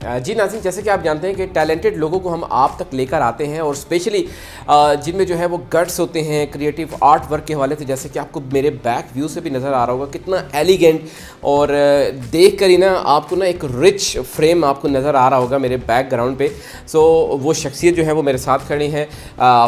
जी नाज़रीन, जैसे कि आप जानते हैं कि टैलेंटेड लोगों को हम आप तक लेकर आते हैं और स्पेशली जिनमें जो है वो गट्स होते हैं क्रिएटिव आर्ट वर्क के हवाले से। जैसे कि आपको मेरे बैक व्यू से भी नज़र आ रहा होगा कितना एलिगेंट, और देख कर ही ना आपको ना एक रिच फ्रेम आपको नज़र आ रहा होगा मेरे बैकग्राउंड पे। सो वो शख्सियत जो है वो मेरे साथ खड़ी हैं,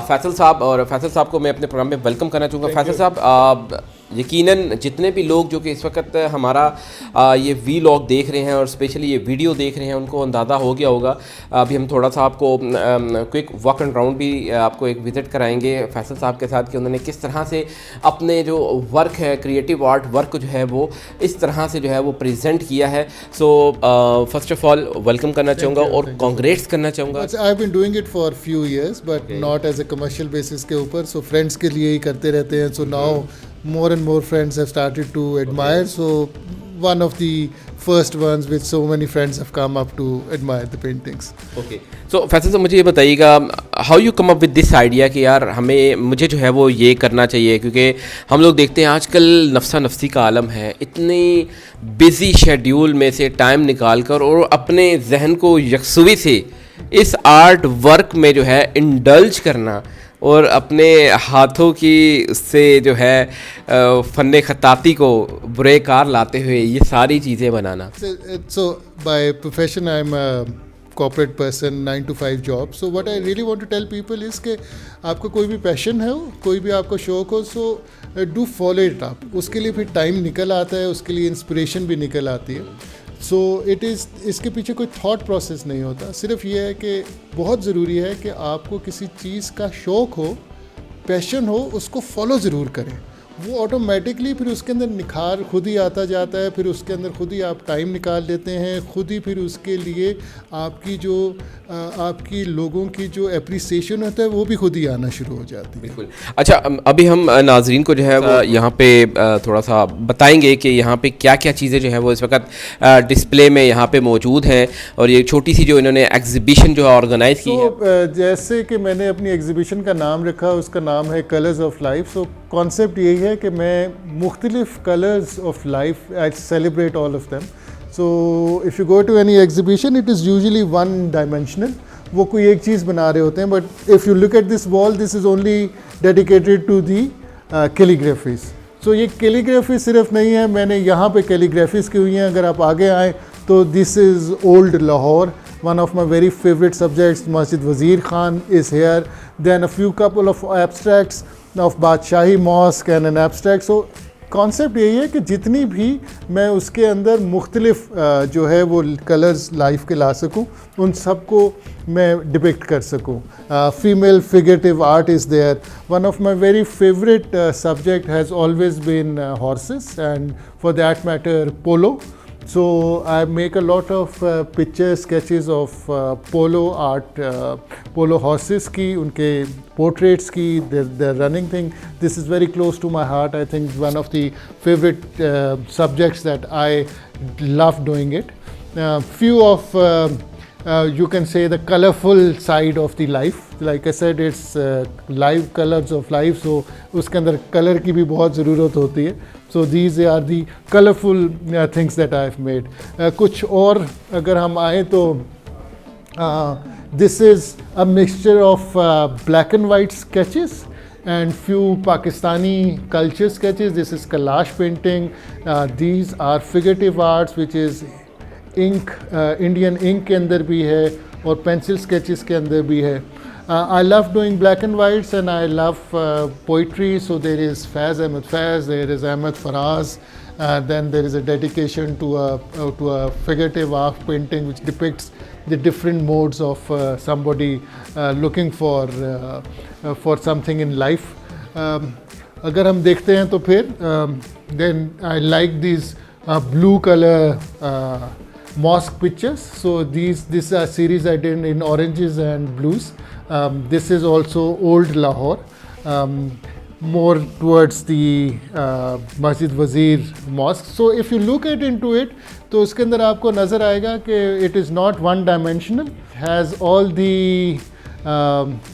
फैसल साहब, और फैसल साहब को मैं अपने प्रोग्राम में वेलकम करना चाहूँगा। फैसल साहब, यकीनन जितने भी लोग जो कि इस वक्त हमारा ये वीलॉग देख रहे हैं और स्पेशली ये वीडियो देख रहे हैं उनको अंदाज़ा हो गया होगा। अभी हम थोड़ा सा आपको क्विक वॉक एंड राउंड भी आपको एक विज़िट कराएंगे फैसल साहब के साथ कि उन्होंने किस तरह से अपने जो वर्क है क्रिएटिव आर्ट वर्क जो है वो इस तरह से जो है वो प्रेजेंट किया है। So first of all welcome करना चाहूँगा और कॉन्ग्रेट्स करना चाहूँगा। I have been doing it for few years but not as a commercial basis के ऊपर, सो फ्रेंड्स के लिए ही करते रहते हैं। So now more and more friends have started to admire, so one of the first ones with so many friends have come up to admire the paintings. Okay, so Faisal साहब मुझे ये बताइएगा, how you come up with this idea कि यार मुझे जो है वो ये करना चाहिए, क्योंकि हम लोग देखते हैं आजकल नफ्सा नफ्सी का आलम है, इतनी बिजी शेड्यूल में से टाइम निकाल कर और अपने जहन को यकसुई से इस आर्ट वर्क में जो है इंडल्ज करना और अपने हाथों की उससे जो है फ़न ख़त्ताती को बुरे कार लाते हुए ये सारी चीज़ें बनाना। So by profession I am a corporate person, 9 to 5 job. So what I really want to tell people is कि आपका कोई भी पैशन है, कोई भी आपका शौक हो, so do follow it up. उसके लिए फिर टाइम निकल आता है, उसके लिए इंस्पिरेशन भी निकल आती है। सो इट इज़, इसके पीछे कोई थॉट प्रोसेस नहीं होता, सिर्फ ये है कि बहुत ज़रूरी है कि आपको किसी चीज़ का शौक़ हो, पैशन हो, उसको फॉलो ज़रूर करें। वो ऑटोमेटिकली फिर उसके अंदर निखार खुद ही आता जाता है, फिर उसके अंदर खुद ही आप टाइम निकाल लेते हैं, खुद ही फिर उसके लिए आपकी जो आपकी लोगों की जो एप्रिसिएशन होता है वो भी खुद ही आना शुरू हो जाती है। बिल्कुल। अच्छा, अभी हम नाजरीन को जो है वो यहाँ पे थोड़ा सा बताएंगे कि यहाँ पे क्या क्या चीज़ें जो है वो इस वक्त डिस्प्ले में यहाँ पे मौजूद हैं, और ये छोटी सी जो इन्होंने एग्जीबिशन जो है ऑर्गेनाइज की है। जैसे कि मैंने अपनी एग्जीबिशन का नाम रखा, उसका नाम है colours of life. So concept यही है कि मैं मुख्तलिफ colours of life, I celebrate all of them. So if you go to any exhibition it is usually one dimensional, वो कोई एक चीज़ बना रहे होते हैं, but if you look at this wall this is only dedicated to the calligraphies. सो ये कैलीग्राफी सिर्फ नहीं है, मैंने यहाँ पे कैलीग्राफीज़ की हुई हैं। अगर आप आगे आएँ तो this is old Lahore, one of my very favorite subjects, Masjid Wazir Khan is here. Then a few couple of abstracts of Badshahi Mosque and an abstract. So concept यही है कि जितनी भी मैं उसके अंदर मुख्तलिफ जो है वो कलर्स लाइफ के ला सकूं, उन सब को मैं डिपिक्ट कर सकूं। Female figurative art is there. One of my very favourite subject has always been horses and for that matter polo. So I make a lot of pictures, sketches of polo art, polo horses की, उनके portraits की, their running thing. This is very close to my heart. I think one of the favorite subjects that I love doing it. Few of you can say the colorful side of the life. Like I said, it's live colors of life. So उसके अंदर color की भी बहुत ज़रूरत होती है. So these are the colorful things that I have made. कुछ और अगर हम आए तो this is a mixture of black and white sketches and few Pakistani culture sketches. This is Kalash painting. These are figurative arts which is ink, Indian ink के अंदर भी है और pencil sketches के अंदर भी है. I love doing black and whites and I love poetry. So there is Faiz Ahmed Faiz, there is Ahmed Faraz, then there is a dedication to a figurative art painting which depicts the different modes of somebody looking for something in life. अगर हम देखते हैं तो फिर then I like these blue color mosque pictures. So this is a series I did in oranges and blues. This is also old Lahore, more towards the Masjid Wazir Mosque. So if you look into it, तो उसके अंदर आपको नज़र आएगा कि it is not one dimensional, has all the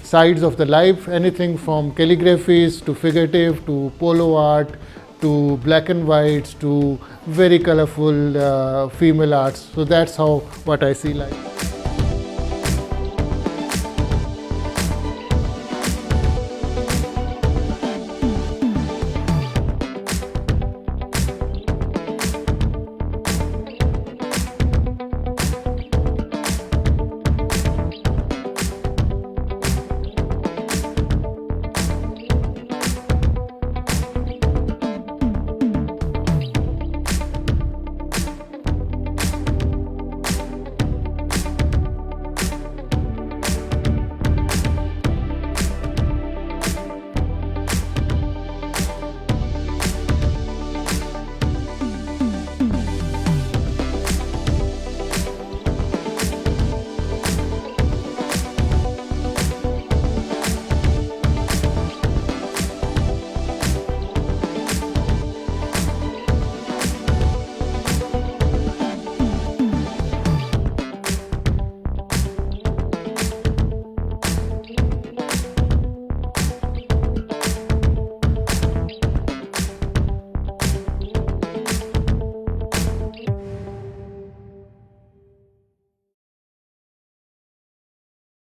sides of the life, anything from calligraphies to figurative to polo art to black and whites to very colorful female arts. So that's how what I see life.